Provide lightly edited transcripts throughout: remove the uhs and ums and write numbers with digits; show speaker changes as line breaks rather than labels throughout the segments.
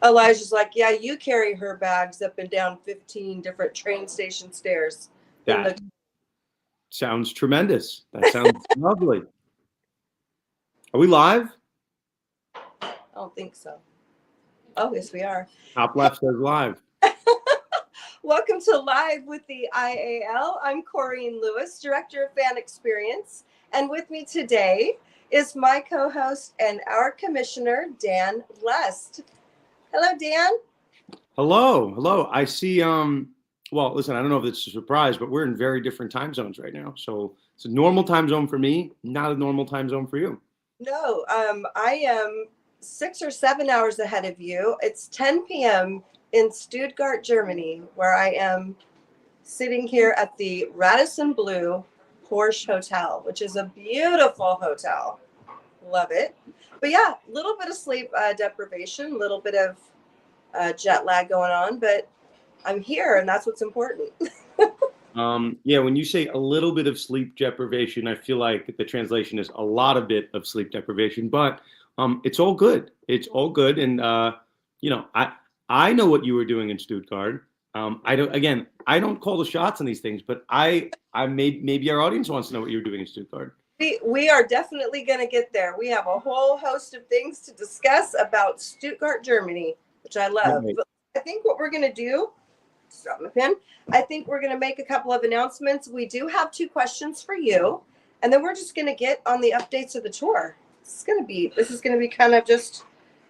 Elijah's like, yeah, you carry her bags up and down 15 different train station stairs.
That sounds tremendous. That sounds lovely. Are we live?
I don't think so. Oh, yes, we are.
Top left says live.
Welcome to Live with the IAL. I'm Corine Lewis, Director of Fan Experience. And with me today is my co-host and our commissioner, Dan Lust. Hello, Dan.
Hello. I see, well, listen, I don't know if it's a surprise, but we're in very different time zones right now. So it's a normal time zone for me, not a normal time zone for you.
No, I am 6 or 7 hours ahead of you. It's 10 p.m. in Stuttgart, Germany, where I am sitting here at the Radisson Blu Porsche Hotel, which is a beautiful hotel. Love it. But yeah, a little bit of sleep deprivation, a little bit of jet lag going on, but I'm here and that's what's important.
Yeah, when you say a little bit of sleep deprivation, I feel like the translation is a lot of bit of sleep deprivation, but it's all good. It's all good. And, I know what you were doing in Stuttgart. I don't call the shots on these things, but I maybe our audience wants to know what you were doing in Stuttgart.
We are definitely going to get there. We have a whole host of things to discuss about Stuttgart, Germany, which I love.
Right.
But I think what we're going to do, stop my pen. I think we're going to make a couple of announcements. We do have 2 questions for you, and then we're just going to get on the updates of the tour. This is going to be kind of just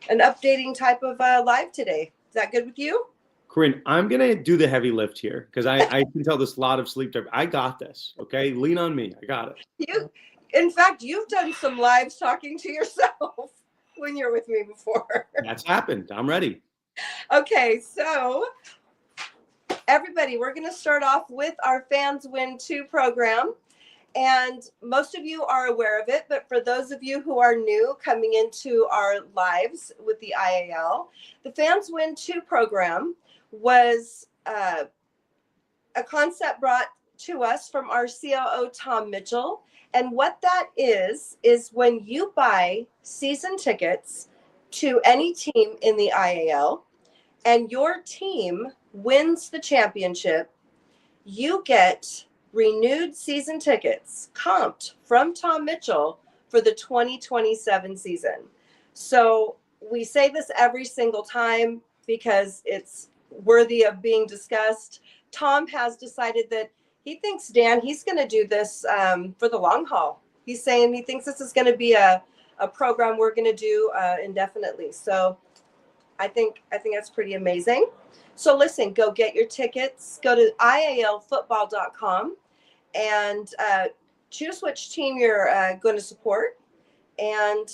an updating type of live today. Is that good with you?
Corine, I'm going to do the heavy lift here because I can tell there's a lot of sleep deprivation. I got this, okay? Lean on me. I got it.
In fact, you've done some lives talking to yourself when you're with me before.
That's happened. I'm ready.
Okay, so everybody, we're going to start off with our Fans Win 2 program. And most of you are aware of it, but for those of you who are new coming into our lives with the IAL, the Fans Win 2 program was a concept brought to us from our COO, Tom Mitchell. And what that is when you buy season tickets to any team in the IAL and your team wins the championship, you get renewed season tickets comped from Tom Mitchell for the 2027 season. So we say this every single time because it's worthy of being discussed. Tom has decided that he thinks, Dan, he's going to do this for the long haul. He's saying he thinks this is going to be a program we're going to do indefinitely. So I think that's pretty amazing. So listen, go get your tickets. Go to ialfootball.com and choose which team you're going to support. And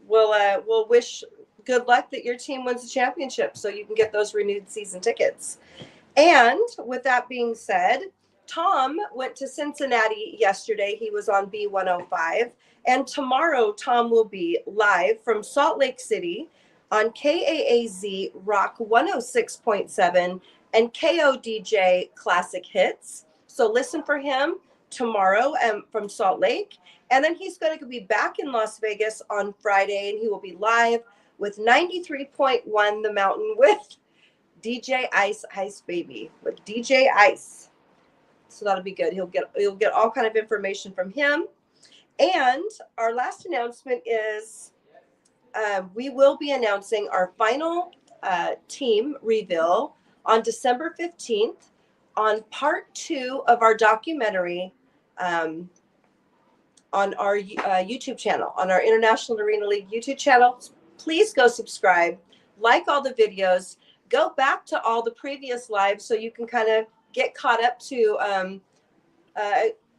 we'll wish good luck that your team wins the championship so you can get those renewed season tickets. And with that being said, Tom went to Cincinnati yesterday. He was on B105. And tomorrow, Tom will be live from Salt Lake City on KAAZ Rock 106.7 and KODJ Classic Hits. So listen for him tomorrow from Salt Lake. And then he's going to be back in Las Vegas on Friday, and he will be live with 93.1 The Mountain with DJ Ice Baby, with DJ Ice. So that'll be good. You'll get all kind of information from him. And our last announcement is we will be announcing our final team reveal on December 15th on part 2 of our documentary on our YouTube channel, on our International Arena League YouTube channel. Please go subscribe, like all the videos, go back to all the previous lives so you can kind of get caught up to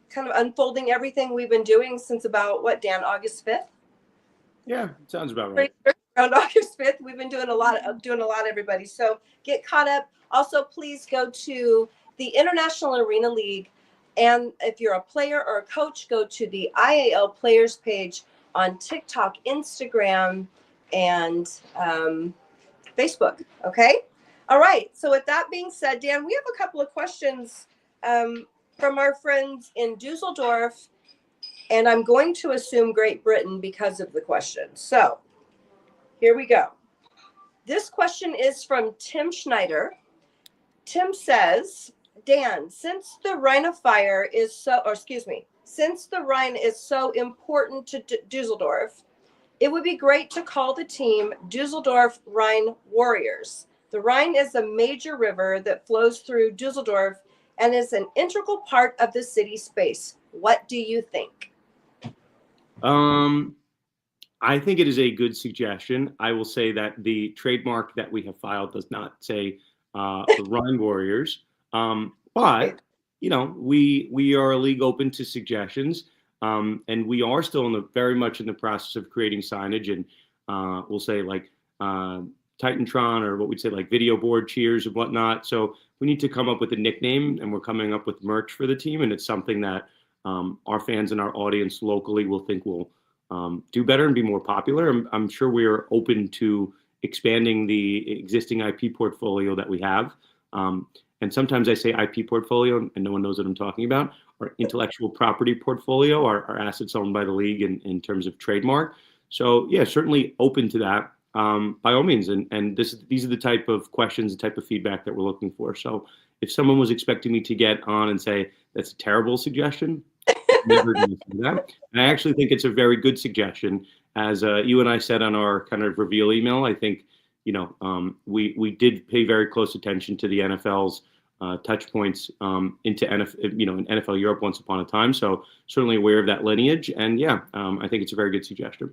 kind of unfolding everything we've been doing since about, what, Dan, August 5th?
Yeah, sounds about right.
Around August 5th, we've been doing a lot, everybody. So get caught up. Also, please go to the International Arena League. And if you're a player or a coach, go to the IAL players page on TikTok, Instagram, and Facebook. Okay. All right. So with that being said, Dan, we have a couple of questions from our friends in Dusseldorf, and I'm going to assume Great Britain because of the question. So here we go. This question is from Tim Schneider. Tim says, Dan, since the Rhine is so important to Dusseldorf, it would be great to call the team Dusseldorf Rhine Warriors. The Rhine is a major river that flows through Dusseldorf and is an integral part of the city space. What do you think?
I think it is a good suggestion. I will say that the trademark that we have filed does not say the Rhine Warriors, but we are a league open to suggestions, and we are still very much in the process of creating signage, and we'll say like Titantron, or what we'd say like video board cheers and whatnot. So we need to come up with a nickname, and we're coming up with merch for the team, and it's something that our fans and our audience locally will think will do better and be more popular. I'm sure we are open to expanding the existing IP portfolio that we have. And sometimes I say IP portfolio and no one knows what I'm talking about. Our intellectual property portfolio, our assets owned by the league in terms of trademark. So yeah, certainly open to that by all means. And these are the type of questions, the type of feedback that we're looking for. So if someone was expecting me to get on and say, that's a terrible suggestion, never going to do that. And I actually think it's a very good suggestion. As you and I said on our kind of reveal email, I think, we did pay very close attention to the NFL's touch points into in NFL Europe once upon a time. So certainly aware of that lineage. And yeah, I think it's a very good suggestion.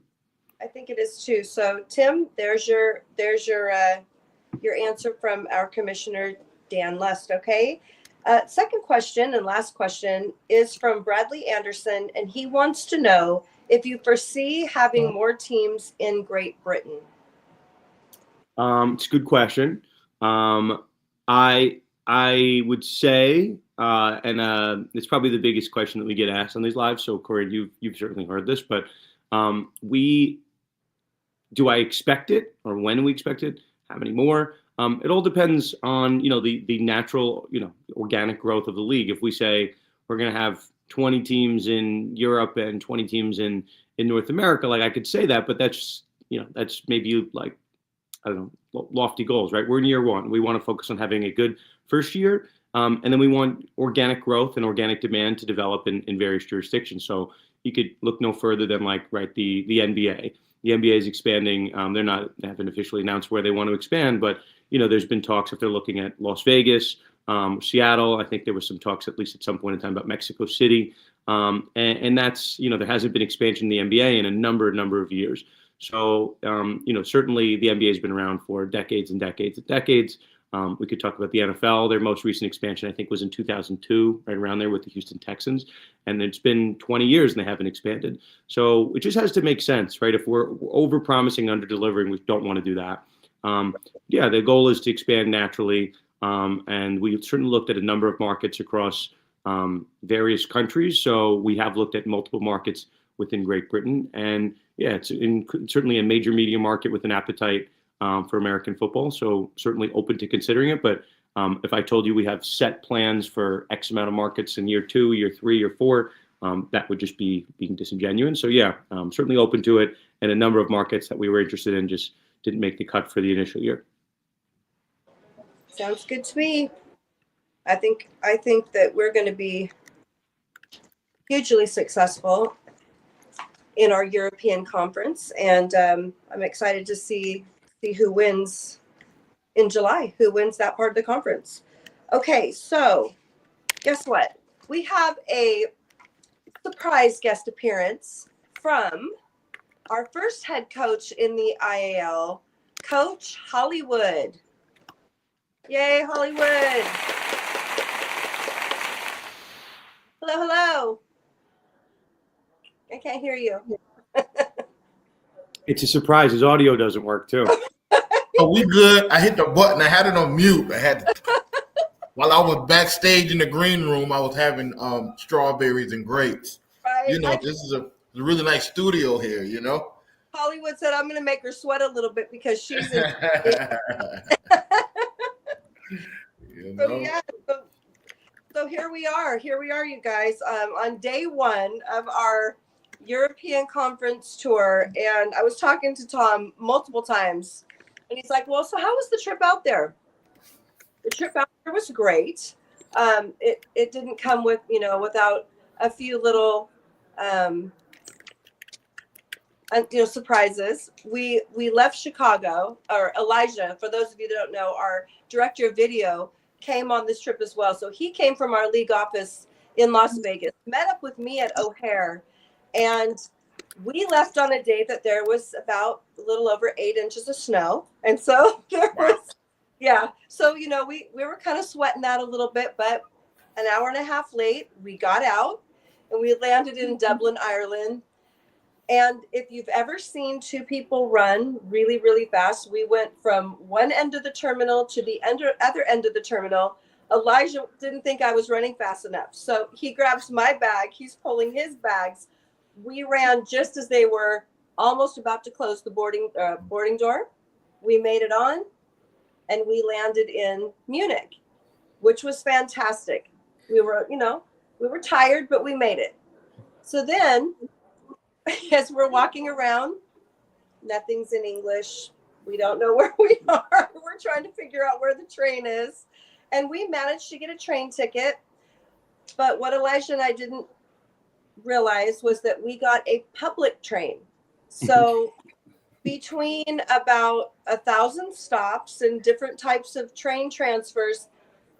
I think it is too. So Tim, there's your answer from our commissioner, Dan Lust. Okay. Second question and last question is from Bradley Anderson, and he wants to know if you foresee having more teams in Great Britain.
It's a good question. I would say, and it's probably the biggest question that we get asked on these lives. So Corine, you've certainly heard this, but do I expect it, or when we expect it? How many more? It all depends on, the natural, organic growth of the league. If we say we're going to have 20 teams in Europe and 20 teams in North America, like I could say that, but that's maybe like, I don't know, lofty goals, right? We're in year one. We want to focus on having a good first year. And then we want organic growth and organic demand to develop in various jurisdictions. So you could look no further than the NBA. The NBA is expanding. They haven't officially announced where they want to expand, but there's been talks if they're looking at Las Vegas, Seattle. I think there was some talks, at least at some point in time, about Mexico City. And that's, there hasn't been expansion in the NBA in a number of years. So, certainly the NBA has been around for decades and decades and decades. We could talk about the NFL. Their most recent expansion, I think, was in 2002, right around there with the Houston Texans. And it's been 20 years and they haven't expanded. So it just has to make sense, right? If we're over-promising, under-delivering, we don't want to do that. The goal is to expand naturally. And we certainly looked at a number of markets across various countries. So we have looked at multiple markets within Great Britain. And yeah, it's certainly a major media market with an appetite for American football. So certainly open to considering it. But if I told you we have set plans for X amount of markets in year 2, year 3, year 4, that would just be being disingenuous. So yeah, certainly open to it. And a number of markets that we were interested in just didn't make the cut for the initial year.
Sounds good to me. I think that we're going to be hugely successful in our European conference, and I'm excited to see who wins in July, who wins that part of the conference. Okay, so guess what? We have a surprise guest appearance from our first head coach in the IAL, Coach Hollywood. Yay, Hollywood. Hello. I can't hear you.
It's a surprise. His audio doesn't work too.
Oh, we good. I hit the button. I had it on mute. While I was backstage in the green room, I was having strawberries and grapes. Right. This is a really nice studio here,
Hollywood said I'm going to make her sweat a little bit because she's in. So here we are, you guys, on day one of our European conference tour. And I was talking to Tom multiple times And he's like, well, so how was the trip out there? The trip out there was great. It didn't come with, without a few little, surprises. We left Chicago, or Elijah, for those of you that don't know, our director of video came on this trip as well. So he came from our league office in Las Vegas, met up with me at O'Hare, and we left on a day that there was about a little over 8 inches of snow. And so there was, yeah. So, we were kind of sweating that a little bit, but an hour and a half late, we got out and we landed in Dublin, Ireland. And if you've ever seen two people run really, really fast, we went from one end of the terminal to the other end of the terminal. Elijah didn't think I was running fast enough. So he grabs my bag. He's pulling his bags. We ran just as they were almost about to close the boarding door. We made it on and we landed in Munich, which was fantastic. We were tired, but we made it. So then, as we're walking around, nothing's in English. We don't know where we are. We're trying to figure out where the train is. And we managed to get a train ticket. But what Elijah and I didn't realize was that we got a public train. So between about 1,000 stops and different types of train transfers,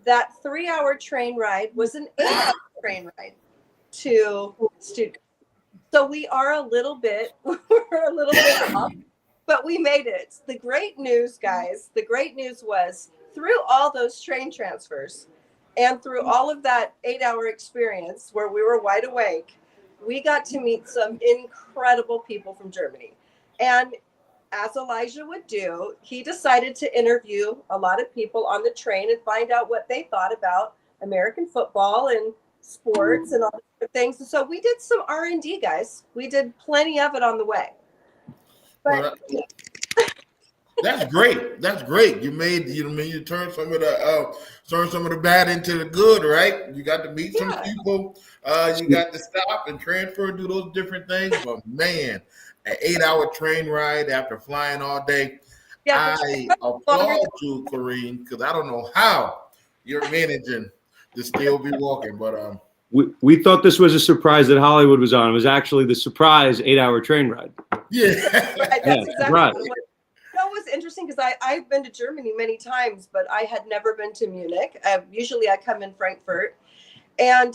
that 3-hour train ride was an 8-hour train ride to Stuttgart. So we are we're a little bit off, but we made it. The great news, guys, was through all those train transfers and through all of that 8-hour experience where we were wide awake, we got to meet some incredible people from Germany. And as Elijah would do, he decided to interview a lot of people on the train and find out what they thought about American football and sports and all the different things. And so we did some R&D, guys. We did plenty of it on the way. But
that's great. That's great. You turned some of the bad into the good, right? You got to meet some people. You got to stop and transfer, do those different things. But man, an 8-hour train ride after flying all day. Yeah, I applaud you, Corine, because I don't know how you're managing to still be walking. But
we thought this was a surprise that Hollywood was on. It was actually the surprise 8-hour train ride.
Yeah,
that's exactly right. That was interesting because I've been to Germany many times, but I had never been to Munich. Usually I come in Frankfurt, and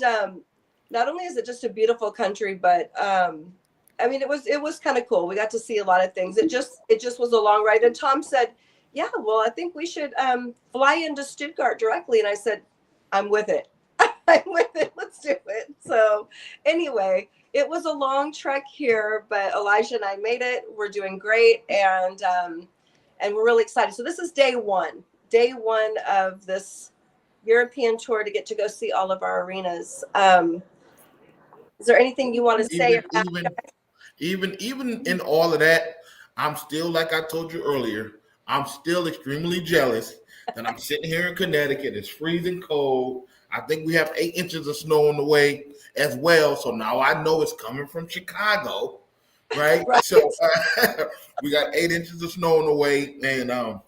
not only is it just a beautiful country, but it was kind of cool. We got to see a lot of things. It just was a long ride. And Tom said, "Yeah, well, I think we should fly into Stuttgart directly." And I said, "I'm with it. I'm with it. Let's do it." So anyway, it was a long trek here, but Elijah and I made it. We're doing great, and we're really excited. So this is day one of this European tour to get to go see all of our arenas. Is there anything you want to say?
Even in all of that, I'm still, like I told you earlier, I'm still extremely jealous that I'm sitting here in Connecticut. It's freezing cold. I think we have 8 inches of snow on the way as well. So now I know it's coming from Chicago, right? Right. So we got 8 inches of snow on the way, and I'd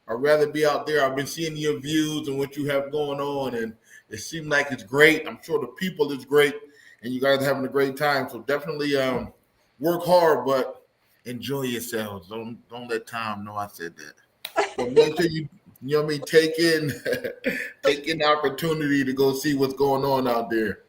rather be out there. I've been seeing your views and what you have going on, and it seems like it's great. I'm sure the people is great, and you guys are having a great time. So definitely work hard, but enjoy yourselves. Don't let Tom know I said that. But make sure you take in the opportunity to go see what's going on out there.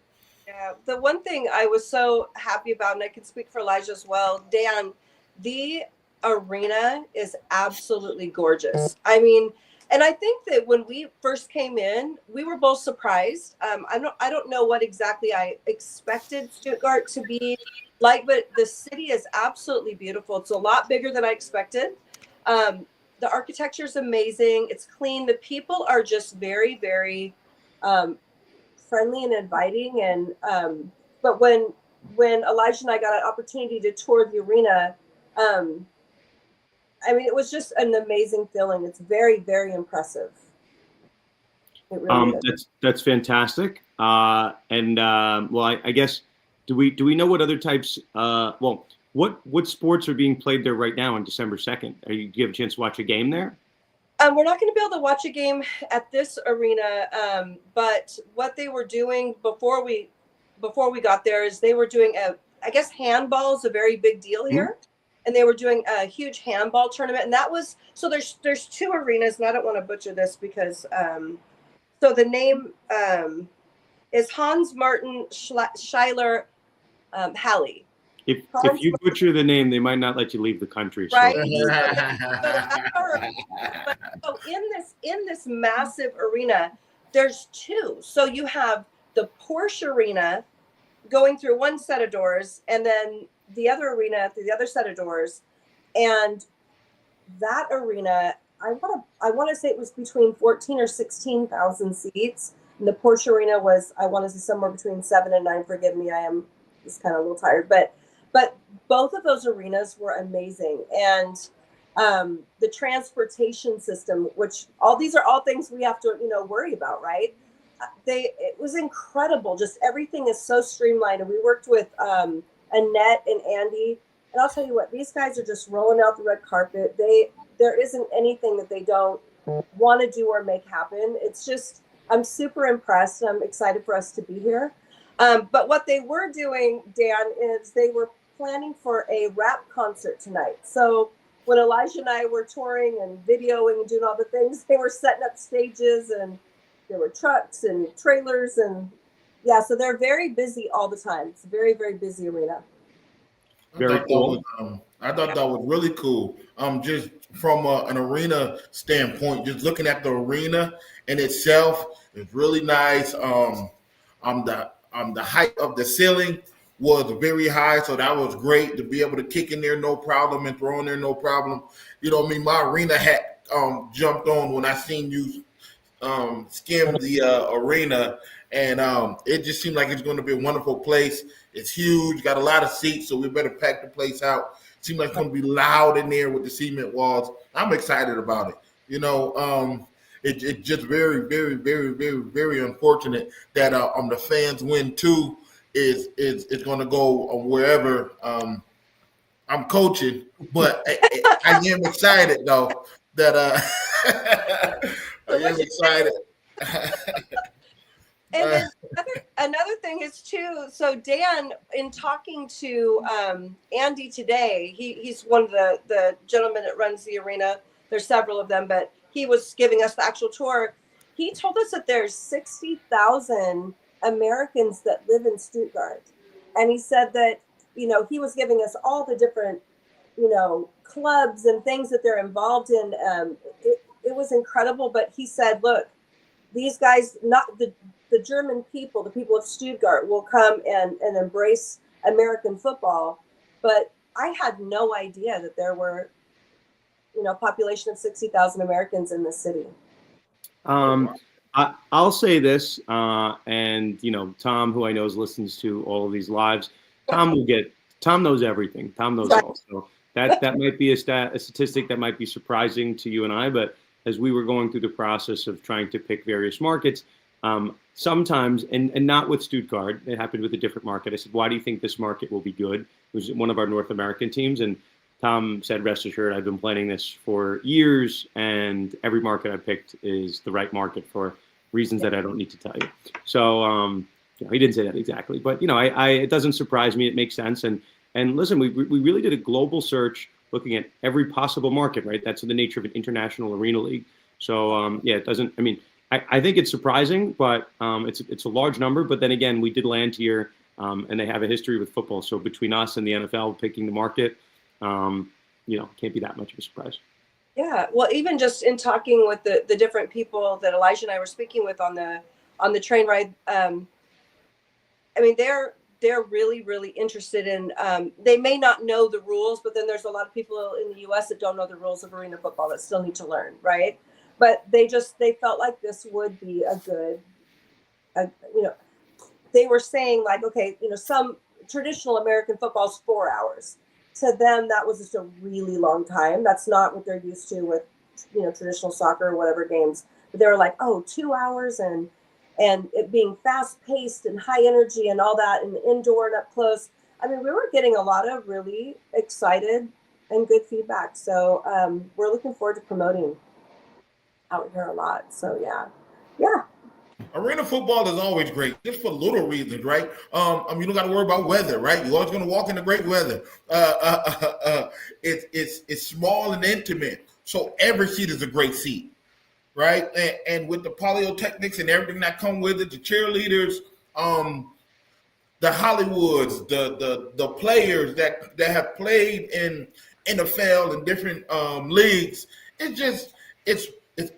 Yeah, the one thing I was so happy about, and I can speak for Elijah as well, Dan, the arena is absolutely gorgeous. I mean, and I think that when we first came in, we were both surprised. I don't know what exactly I expected Stuttgart to be like, but the city is absolutely beautiful. It's a lot bigger than I expected. The architecture is amazing. It's clean. The people are just very, very friendly and inviting. And but when Elijah and I got an opportunity to tour the arena, it was just an amazing feeling. It's very, very impressive. It really is.
That's fantastic. I guess do we know what other types? What sports are being played there right now on December 2nd? Do you have a chance to watch a game there?
We're not going to be able to watch a game at this arena, but what they were doing before we got there is they were doing I guess handball is a very big deal here, and they were doing a huge handball tournament, and that was so. There's two arenas, and I don't want to butcher this because so the name is Hans Martin Schuyler Halle.
If you butcher the name, they might not let you leave the country. So.
Right. So in this massive arena, there's two. So you have the Porsche arena going through one set of doors, and then the other arena through the other set of doors. And that arena, I want to say it was between 14 or 16,000 seats. And the Porsche arena was, I want to say, somewhere between 7 and 9. Forgive me, I am just kind of a little tired, but both of those arenas were amazing. And the transportation system, which these are all things we have to, worry about, right? It was incredible. Just everything is so streamlined. And we worked with Annette and Andy. And I'll tell you what, these guys are just rolling out the red carpet. There isn't anything that they don't want to do or make happen. It's just, I'm super impressed. I'm excited for us to be here. But what they were doing, Dan, is they were planning for a rap concert tonight. So when Elijah and I were touring and videoing and doing all the things, they were setting up stages, and there were trucks and trailers, and so they're very busy all the time. It's a very, very busy arena.
Very cool.
I thought that was really cool. Just from an arena standpoint, just looking at the arena in itself is really nice. The height of the ceiling was very high, so that was great to be able to kick in there no problem and throw in there no problem. My arena hat jumped on when I seen you skim the arena, and it just seemed like it's going to be a wonderful place. It's huge, got a lot of seats, so we better pack the place out. Seems like it's going to be loud in there with the cement walls. I'm excited about it. It's just very, very, very, very, very unfortunate that the fans win too is going to go wherever I'm coaching, but I am excited though that I am excited.
And then another thing is too, so Dan, in talking to Andy today, he's one of the gentlemen that runs the arena. There's several of them, but he was giving us the actual tour. He told us that there's 60,000 Americans that live in Stuttgart. And he said that, he was giving us all the different, clubs and things that they're involved in. It was incredible. But he said, look, these guys, not the German people, the people of Stuttgart will come and embrace American football. But I had no idea that there were, population of 60,000 Americans in this city.
I'll say this, and Tom, who I know listens to all of these lives, Tom knows everything. Tom knows all. So that might be a statistic that might be surprising to you and I, but as we were going through the process of trying to pick various markets, sometimes, and not with Stuttgart, it happened with a different market. I said, why do you think this market will be good? It was one of our North American teams, and Tom said, rest assured, I've been planning this for years, and every market I picked is the right market for reasons that I don't need to tell you. So he didn't say that exactly, but it doesn't surprise me. It makes sense. And listen, we really did a global search looking at every possible market, right? That's the nature of an international arena league. So it doesn't. I mean, I think it's surprising, but it's a large number. But then again, we did land here, and they have a history with football. So between us and the NFL picking the market, can't be that much of a surprise.
Yeah, well, even just in talking with the different people that Elijah and I were speaking with on the train ride, they're really, really interested in. They may not know the rules, but then there's a lot of people in the U.S. that don't know the rules of arena football that still need to learn, right? But they felt like this would be a good, they were saying like, okay, some traditional American football is 4 hours. To them, that was just a really long time. That's not what they're used to with, traditional soccer or whatever games. But they were like, 2 hours and it being fast paced and high energy and all that and indoor and up close. I mean, we were getting a lot of really excited and good feedback. So we're looking forward to promoting out here a lot. So yeah.
Arena football is always great, just for little reasons, right? You don't got to worry about weather, right? You're always going to walk in the great weather. It's small and intimate, so every seat is a great seat, right? And with the polytechnics and everything that come with it, the cheerleaders, the Hollywoods, the players that have played in NFL and different leagues, it's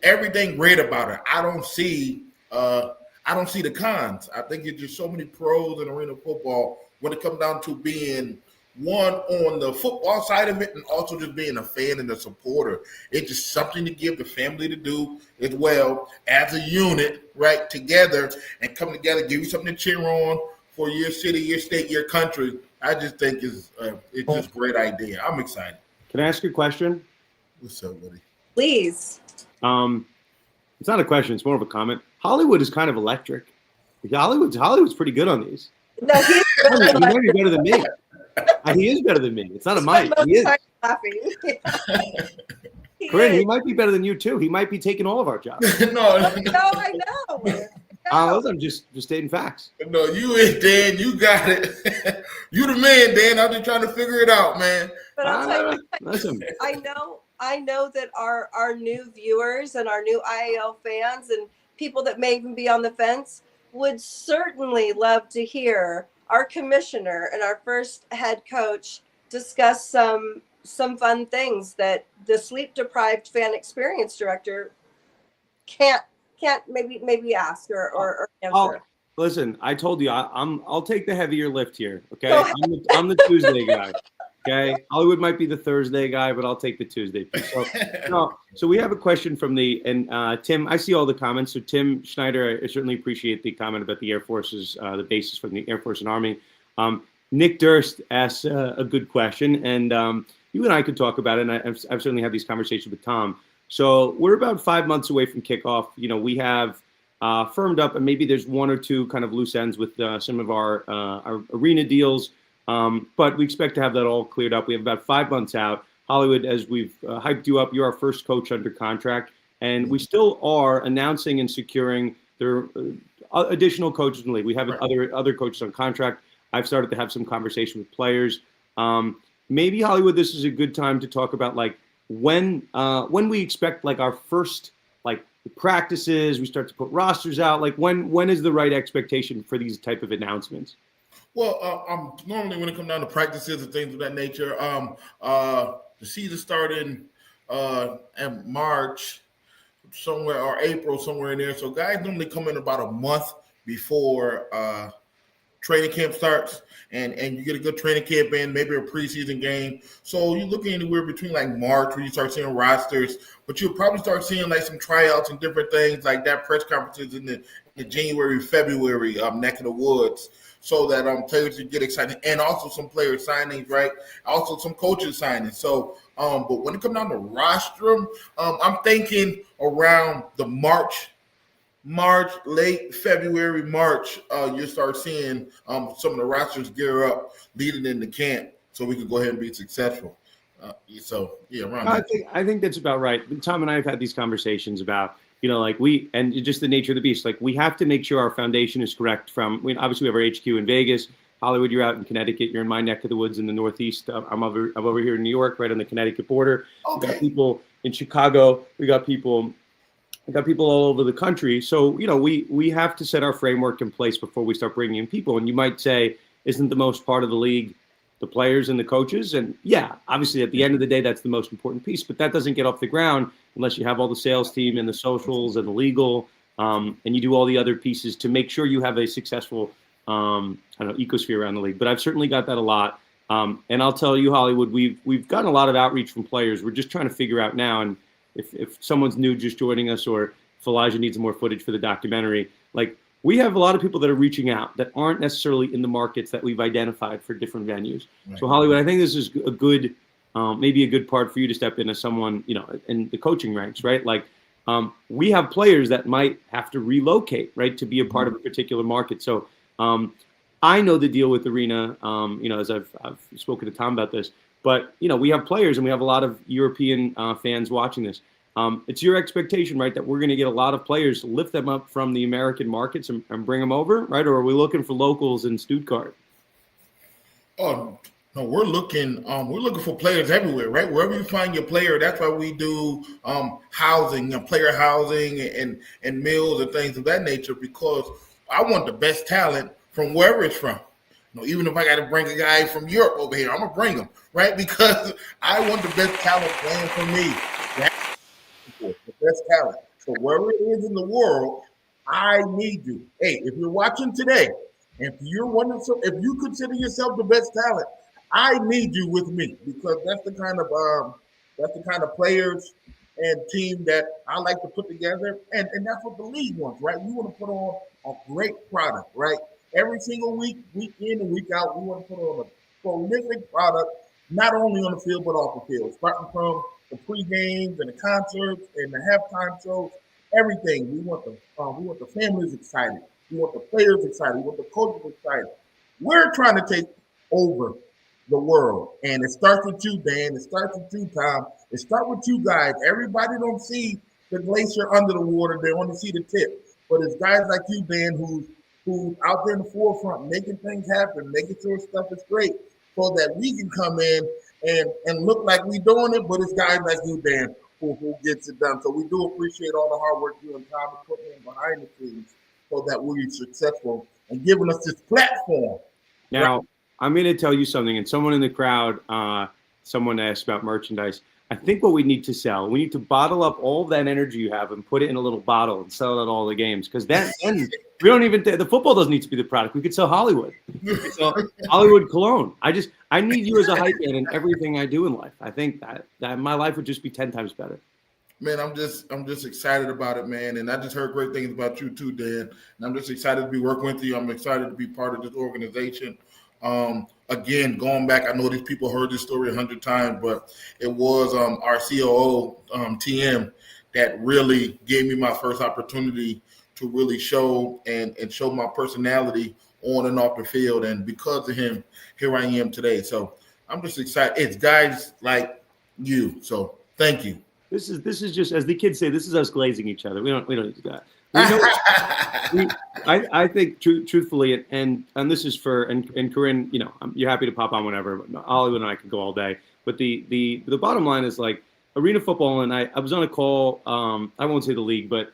everything great about it. I don't see the cons. I think it's just so many pros in arena football when it comes down to being one on the football side of it and also just being a fan and a supporter. It's just something to give the family to do as well as a unit, right, together and come together, give you something to cheer on for your city, your state, your country. I just think it's just a great idea. I'm excited.
Can I ask you a question?
What's up, buddy?
Please.
It's not a question. It's more of a comment. Hollywood is kind of electric. Hollywood's pretty good on these.
No,
he might be better than me. He is better than me. It's not a mic. He is.
Laughing.
Corine, he might be better than you too. He might be taking all of our jobs.
No,
I know.
I'm just stating facts.
No, you is Dan. You got it. You the man, Dan. I'm just trying to figure it out, man.
But I'll tell you,
listen.
I know that our new viewers and our new IAL fans and people that may even be on the fence would certainly love to hear our commissioner and our first head coach discuss some fun things that the sleep deprived fan experience director can't maybe ask or answer.
Listen, I told you I'll take the heavier lift here. Okay, I'm the Tuesday guy. Okay, Hollywood might be the Thursday guy, but I'll take the Tuesday piece. So we have a question from Tim. I see all the comments. So Tim Schneider, I certainly appreciate the comment about the Air Force's the basis from the Air Force and Army. Nick Durst asks a good question, and you and I could talk about it. And I've certainly had these conversations with Tom. So we're about 5 months away from kickoff. You know, we have firmed up, and maybe there's one or two kind of loose ends with some of our arena deals. But we expect to have that all cleared up. We have about 5 months out. Hollywood, as we've hyped you up, you're our first coach under contract. And we still are announcing and securing their additional coaches in the league. We have other coaches on contract. I've started to have some conversation with players. Maybe, Hollywood, this is a good time to talk about like when we expect like our first like practices, we start to put rosters out. Like when is the right expectation for these type of announcements?
Well, normally when it comes down to practices and things of that nature, the season started in March somewhere or April, somewhere in there. So guys normally come in about a month before training camp starts, and you get a good training camp in, maybe a preseason game. So you're looking anywhere between like March where you start seeing rosters, but you'll probably start seeing like some tryouts and different things like that, press conferences in the January, February neck of the woods, so that players can get excited, and also some player signings, right? Also some coaches signings. So, but when it comes down to rostrum, I'm thinking around the March, late February, March, you'll start seeing some of the rosters gear up leading into camp, so we can go ahead and be successful.
I think that's about right. Tom and I have had these conversations about, you know, like just the nature of the beast. Like we have to make sure our foundation is correct. Obviously we have our HQ in Vegas. Hollywood, you're out in Connecticut. You're in my neck of the woods in the Northeast. I'm over here in New York, right on the Connecticut border.
Okay.
We got people in Chicago. We got people all over the country. So, you know, we have to set our framework in place before we start bringing in people. And you might say, isn't the most part of the league the players and the coaches? And yeah, obviously at the end of the day, that's the most important piece, but that doesn't get off the ground unless you have all the sales team and the socials and the legal, and you do all the other pieces to make sure you have a successful, ecosphere around the league. But I've certainly got that a lot. And I'll tell you, Hollywood, we've gotten a lot of outreach from players. We're just trying to figure out now. And if someone's new just joining us, or if Elijah needs more footage for the documentary, like we have a lot of people that are reaching out that aren't necessarily in the markets that we've identified for different venues. Right. So Hollywood, I think this is a good, maybe a good part for you to step in as someone, you know, in the coaching ranks, right? Like we have players that might have to relocate, right, to be a part of a particular market. So I know the deal with Arena, as I've spoken to Tom about this, but, we have players and we have a lot of European fans watching this. It's your expectation, right, that we're going to get a lot of players, lift them up from the American markets and bring them over, right? Or are we looking for locals in Stuttgart?
Oh no, we're looking for players everywhere, right? Wherever you find your player, that's why we do housing, player housing and meals and things of that nature, because I want the best talent from wherever it's from. Even if I got to bring a guy from Europe over here, I'm gonna bring him, right? Because I want the best talent playing for me. The best talent. So wherever it is in the world, I need you. Hey, if you're watching today, if you consider yourself the best talent, I need you with me, because that's the kind of players and team that I like to put together, and that's what the league wants, right? We want to put on a great product, right? Every single week, week in and week out, we want to put on a prolific product, not only on the field but off the field, starting from the pre-games and the concerts and the halftime shows, everything. We want the families excited. We want the players excited. We want the coaches excited. We're trying to take over the world, and it starts with you, Dan. It starts with you, Tom. It starts with you guys. Everybody don't see the glacier under the water; they only see the tip. But it's guys like you, Dan, who's out there in the forefront, making things happen, making sure stuff is great, so that we can come in and look like we doing it. But it's guys like you, Dan, who gets it done. So we do appreciate all the hard work you and Tom are putting in behind the scenes, so that we're successful and giving us this platform.
Now, I'm going to tell you something, and someone in the crowd, someone asked about merchandise. I think what we need to sell, we need to bottle up all that energy you have and put it in a little bottle and sell it at all the games, because then we don't even the football doesn't need to be the product. We could sell Hollywood. So Hollywood cologne. I need you as a hype man in everything I do in life. I think that my life would just be 10 times better.
Man, I'm just excited about it, man. And I just heard great things about you too, Dan. And I'm just excited to be working with you. I'm excited to be part of this organization. Again, going back, I know these people heard this story 100 times, but it was our COO, TM, that really gave me my first opportunity to really show and show my personality on and off the field. And because of him, here I am today. So I'm just excited. It's guys like you. So thank you.
This is just, as the kids say, this is us glazing each other. We don't need to do that. I think truthfully, and this is for and Corine, you're happy to pop on whenever. Hollywood and I could go all day. But the bottom line is, like, arena football, and I was on a call. I won't say the league, but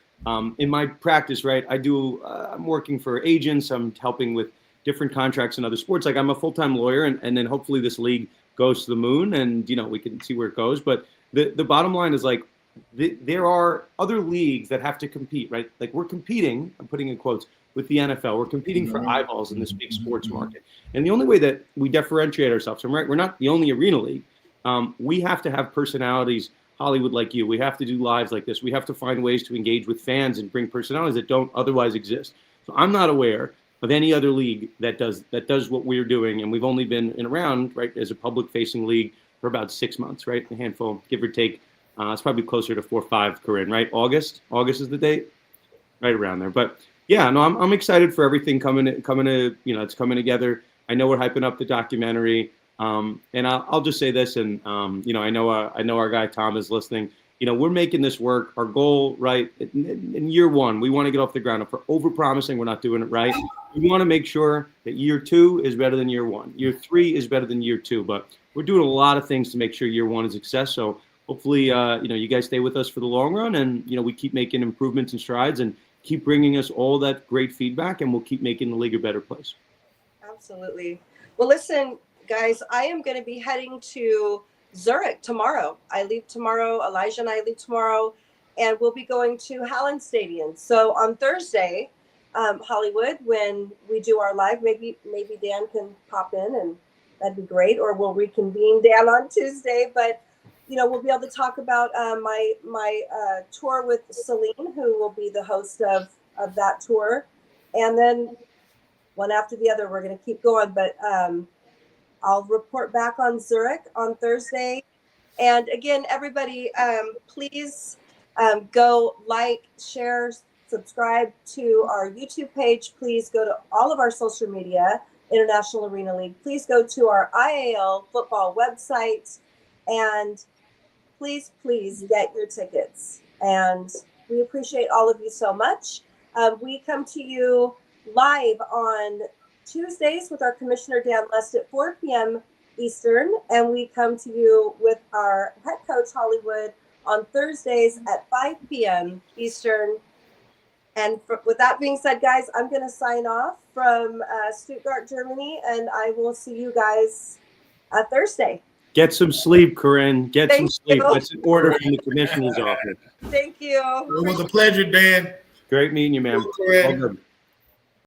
in my practice, right, I'm working for agents. I'm helping with different contracts in other sports. Like, I'm a full-time lawyer, and then hopefully this league goes to the moon, and we can see where it goes. But the bottom line is, like, there are other leagues that have to compete, right? Like, we're competing, I'm putting in quotes, with the NFL. We're competing for eyeballs in this big sports market. And the only way that we differentiate ourselves, we're not the only arena league. We have to have personalities, Hollywood, like you. We have to do lives like this. We have to find ways to engage with fans and bring personalities that don't otherwise exist. So I'm not aware of any other league that does what we're doing. And we've only been around, right, as a public-facing league for about 6 months, right? A handful, give or take. It's probably closer to 4 or 5, Corine, right? August is the date, right around there. But yeah, no, I'm excited for everything coming to it's coming together. I know we're hyping up the documentary, and I'll just say this, and I know our guy Tom is listening. We're making this work. Our goal, right, in year one, we want to get off the ground. If we're over-promising, we're not doing it right. We want to make sure that year 2 is better than year 1. Year 3 is better than year 2. But we're doing a lot of things to make sure year 1 is a success. So hopefully, you guys stay with us for the long run, and we keep making improvements and strides, and keep bringing us all that great feedback, and we'll keep making the league a better place.
Absolutely. Well, listen, guys, I am going to be heading to Zurich tomorrow. I leave tomorrow. Elijah and I leave tomorrow, and we'll be going to Hallen Stadium. So on Thursday, Hollywood, when we do our live, maybe Dan can pop in, and that'd be great. Or we'll reconvene, Dan, on Tuesday. But we'll be able to talk about my tour with Celine, who will be the host of that tour. And then one after the other, we're going to keep going. But I'll report back on Zurich on Thursday. And again, everybody, please go like, share, subscribe to our YouTube page. Please go to all of our social media. International Arena League. Please go to our IAL football website and please get your tickets. And we appreciate all of you so much. We come to you live on Tuesdays with our Commissioner Dan Lest at 4 p.m. Eastern, and we come to you with our head coach Hollywood on Thursdays at 5 p.m. Eastern. And with that being said, guys, I'm going to sign off from Stuttgart, Germany, and I will see you guys Thursday.
Get some sleep, Corine. Get some sleep.
You.
That's an order from the commissioner's office.
Thank you.
It was a pleasure, Dan.
Great meeting you, man.
Corine.
All good.